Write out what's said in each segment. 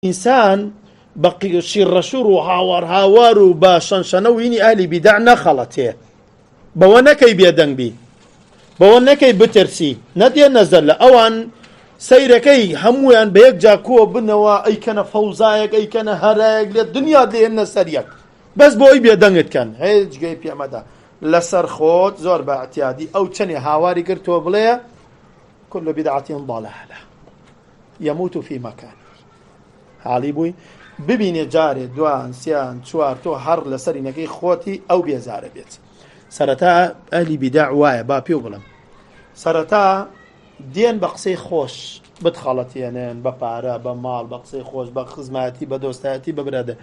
إنسان بقي شر شر وهاور هاور وباشن شنويني أهلي بدعنا خلطيه بوانكي بيدنگ بي بوانكي بترسي ندي نزل أوان سيركي همويان بيك جاكو بنوا أي كان فوزايك أي كان هرايك للدنيا دي النسريك بس بوي بيدنگت كان هيج جاي بيعمدا لسر خوت زور باعتيادي أو تشني هاواري قرتو بليه كل بدعة ضلالة يموت في مكان حاڵی بووی ببینێ جارێ دوان سیان چوار تۆ هەر لەسەر نەکەی خۆتی ئەو بێزارە بێت. سەرەتا ئەهلی بیداع وایە با پێ بڵم سەرەتا دێن بە قسەی خۆش بتخەڵەتێنن بە پارە بە ماڵ بە قسەی خۆش بە خزمەتی بە دۆستایەتی بە برادە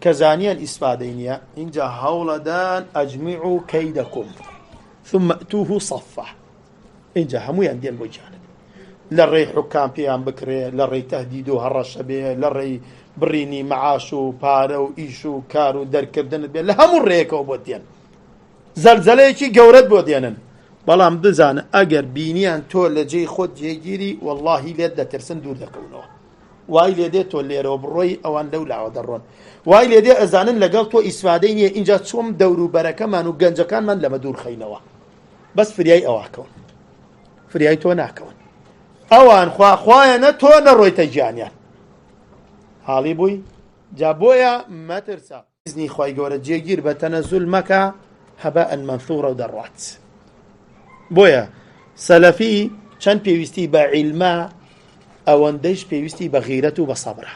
کە زانیان ئیسفادەی نییە اینجا هەوڵەدان ئەجمیعوا کەیدەکم ثم ئتوه صەفە اینجا هەموویان دێن بۆ جانب لە ڕێی حوکام پێیان بکرێ لە ڕێی تەهدید و هەڕەشە بێ لە ڕێی بڕینی مەعاش و پارە و ئیش و کار و دەرکردنت بێ لە هەموو ڕێیەکەوە بۆ دێن زەلزەلەیەکی گەورەت بۆ دێنن بەڵام بزانە ئەگەر بینیان تۆ لە جێی خۆت جێگیری وەڵڵاهی لێت دەترسن دوور دەکەونەوە وای لێ دێت تۆ لێرەوە بڕۆی ئەوان لەو لاوە دەڕۆن وای لێ دێ ئەزانن لەگەڵ تۆ ئیسفادەی نییە اینجا چۆم دەوروبەرەکەمان و گەنجەکانمان لەمە دوور خەینەوە بەس فریای ئەواکەون فریای تۆ ناکەون ئەوان خواخوایەنە تۆ نەڕۆیتە گیانیان حاڵی بووی جا بۆیە مەترسە ئیزنی خوای گەورە جێگیر بە تەنەزول مەکە هەباء منثورە و دەڕات بۆیە سەلەفی چەند پێویستی بە عیلمە ئەوەندەیش پێویستی بە غیرەت و بە سەبرە